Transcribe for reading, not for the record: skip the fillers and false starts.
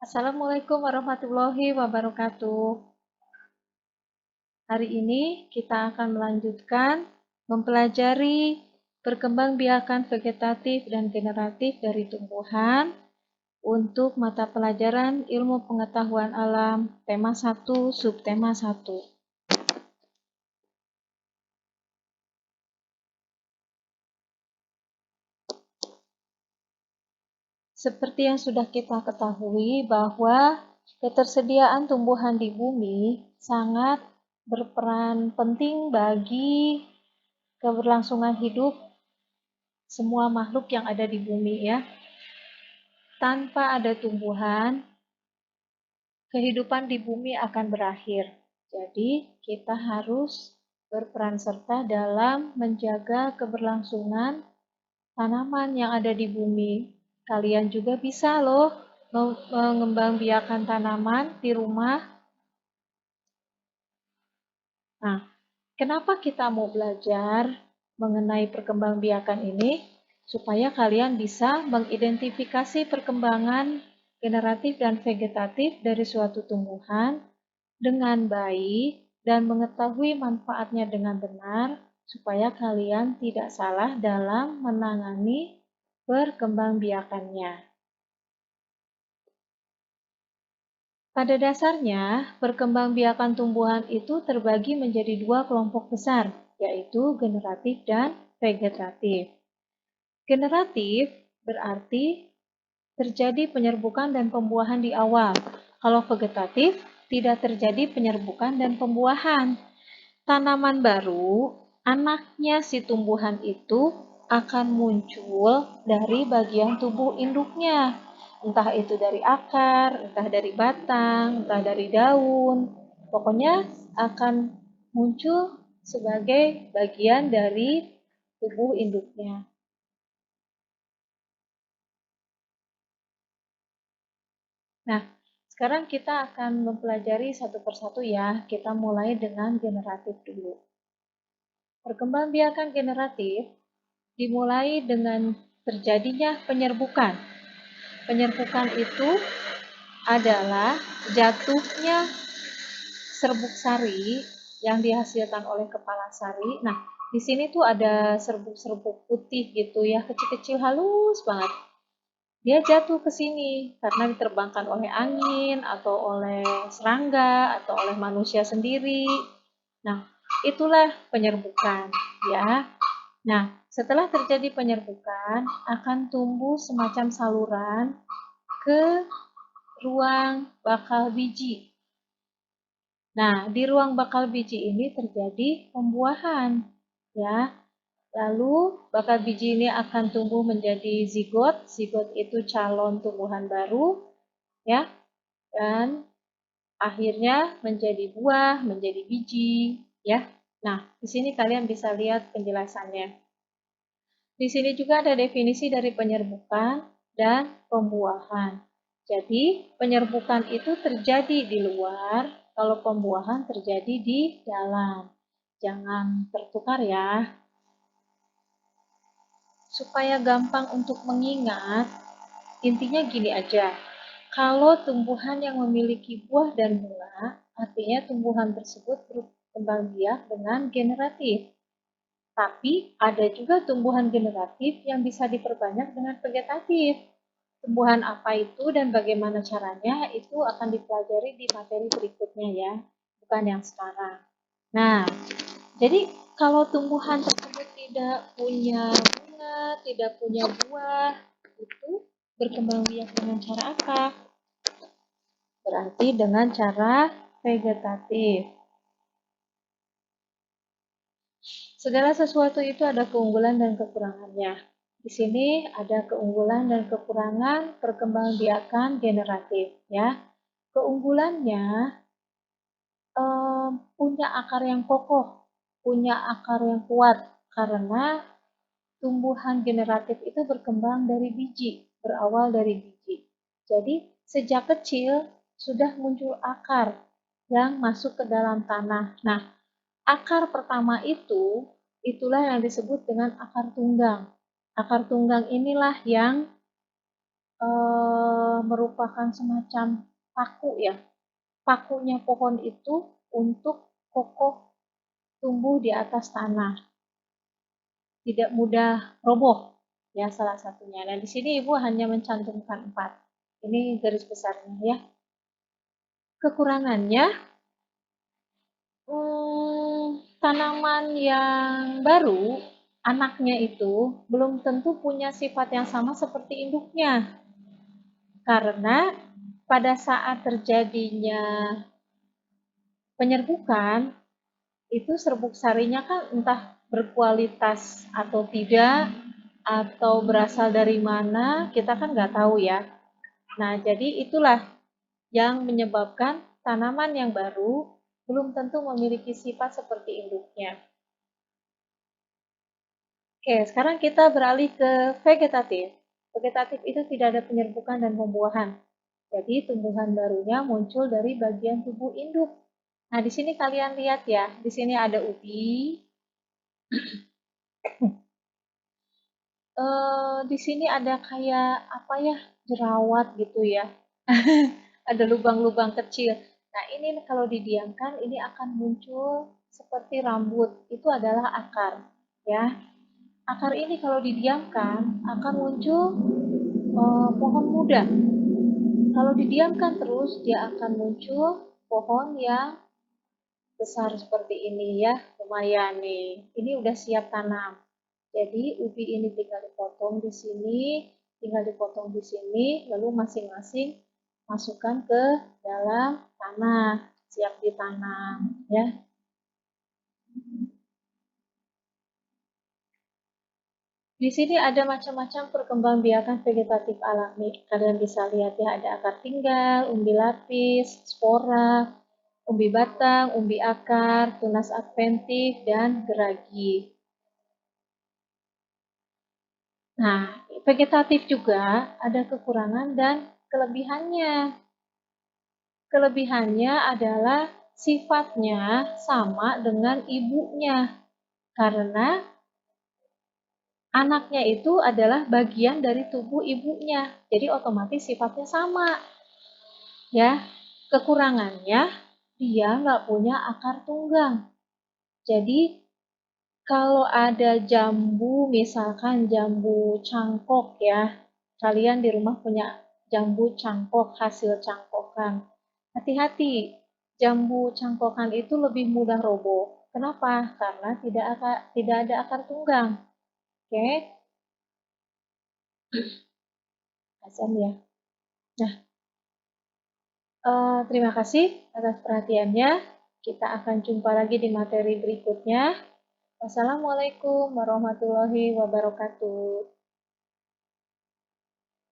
Assalamualaikum warahmatullahi wabarakatuh. Hari ini kita akan melanjutkan mempelajari perkembangbiakan vegetatif dan generatif dari tumbuhan untuk mata pelajaran Ilmu Pengetahuan Alam tema 1 subtema 1. Seperti yang sudah kita ketahui bahwa ketersediaan tumbuhan di bumi sangat berperan penting bagi keberlangsungan hidup semua makhluk yang ada di bumi ya. Tanpa ada tumbuhan, kehidupan di bumi akan berakhir. Jadi, kita harus berperan serta dalam menjaga keberlangsungan tanaman yang ada di bumi. Kalian juga bisa loh mengembangbiakan tanaman di rumah. Nah, kenapa kita mau belajar mengenai perkembangbiakan ini? Supaya kalian bisa mengidentifikasi perkembangan generatif dan vegetatif dari suatu tumbuhan dengan baik dan mengetahui manfaatnya dengan benar, supaya kalian tidak salah dalam menangani perkembangbiakannya. Pada dasarnya, perkembangbiakan tumbuhan itu terbagi menjadi dua kelompok besar, yaitu generatif dan vegetatif. Generatif berarti terjadi penyerbukan dan pembuahan di awal. Kalau vegetatif, tidak terjadi penyerbukan dan pembuahan. Tanaman baru, anaknya si tumbuhan itu akan muncul dari bagian tubuh induknya. Entah itu dari akar, entah dari batang, entah dari daun. Pokoknya akan muncul sebagai bagian dari tubuh induknya. Nah, sekarang kita akan mempelajari satu persatu ya. Kita mulai dengan generatif dulu. Perkembangbiakan generatif dimulai dengan terjadinya penyerbukan. Penyerbukan itu adalah jatuhnya serbuk sari yang dihasilkan oleh kepala sari. Nah, di sini tuh ada serbuk-serbuk putih gitu ya, kecil-kecil halus banget. Dia jatuh ke sini karena diterbangkan oleh angin atau oleh serangga atau oleh manusia sendiri. Nah, itulah penyerbukan ya. Nah, setelah terjadi penyerbukan, akan tumbuh semacam saluran ke ruang bakal biji. Nah, di ruang bakal biji ini terjadi pembuahan ya. Lalu bakal biji ini akan tumbuh menjadi zigot. Zigot itu calon tumbuhan baru ya. Dan akhirnya menjadi buah, menjadi biji ya. Nah, di sini kalian bisa lihat penjelasannya. Di sini juga ada definisi dari penyerbukan dan pembuahan. Jadi, penyerbukan itu terjadi di luar, kalau pembuahan terjadi di dalam. Jangan tertukar ya. Supaya gampang untuk mengingat, intinya gini aja. Kalau tumbuhan yang memiliki buah dan bunga, artinya tumbuhan tersebut berkembang biak dengan generatif. Tapi ada juga tumbuhan generatif yang bisa diperbanyak dengan vegetatif. Tumbuhan apa itu dan bagaimana caranya itu akan dipelajari di materi berikutnya ya, bukan yang sekarang. Nah, jadi kalau tumbuhan tersebut tidak punya bunga, tidak punya buah, itu berkembang biak dengan cara apa? Berarti dengan cara vegetatif. Segala sesuatu itu ada keunggulan dan kekurangannya. Di sini ada keunggulan dan kekurangan perkembangbiakan generatif ya. Keunggulannya punya akar yang kokoh, punya akar yang kuat karena tumbuhan generatif itu berkembang dari biji, berawal dari biji. Jadi sejak kecil sudah muncul akar yang masuk ke dalam tanah. Nah, akar pertama itulah yang disebut dengan akar tunggang. Akar tunggang inilah yang merupakan semacam paku ya. Pakunya pohon itu untuk kokoh tumbuh di atas tanah, tidak mudah roboh ya salah satunya. Nah di sini Ibu hanya mencantumkan 4. Ini garis besarnya ya. Kekurangannya, tanaman yang baru, anaknya itu belum tentu punya sifat yang sama seperti induknya. Karena pada saat terjadinya penyerbukan, itu serbuk sarinya kan entah berkualitas atau tidak, atau berasal dari mana, kita kan nggak tahu ya. Nah, jadi itulah yang menyebabkan tanaman yang baru belum tentu memiliki sifat seperti induknya. Oke, sekarang kita beralih ke vegetatif. Vegetatif itu tidak ada penyerbukan dan pembuahan. Jadi tumbuhan barunya muncul dari bagian tubuh induk. Nah, di sini kalian lihat ya, di sini ada ubi. Di sini ada kayak apa ya, jerawat gitu ya. Ada lubang-lubang kecil. Nah, ini kalau didiamkan ini akan muncul seperti rambut. Itu adalah akar, ya. Akar ini kalau didiamkan akan muncul pohon muda. Kalau didiamkan terus dia akan muncul pohon yang besar seperti ini ya, lumayan nih. Ini udah siap tanam. Jadi ubi ini tinggal dipotong di sini, tinggal dipotong di sini, lalu masing-masing masukkan ke dalam tanah, siap ditanam ya. Di sini ada macam-macam perkembangbiakan vegetatif alami. Kalian bisa lihat ya, ada akar tinggal, umbi lapis, spora, umbi batang, umbi akar, tunas adventif, dan geragi. Nah, vegetatif juga ada kekurangan dan kelebihannya. Kelebihannya adalah sifatnya sama dengan ibunya, karena anaknya itu adalah bagian dari tubuh ibunya, jadi otomatis sifatnya sama. Ya, kekurangannya dia nggak punya akar tunggang. Jadi kalau ada jambu, misalkan jambu cangkok ya, kalian di rumah punya jambu cangkok hasil cangkokan. Hati-hati, jambu cangkokan itu lebih mudah roboh. Kenapa? Karena tidak ada akar tunggang. Oke, azan ya. Nah, terima kasih atas perhatiannya. Kita akan jumpa lagi di materi berikutnya. Wassalamualaikum warahmatullahi wabarakatuh.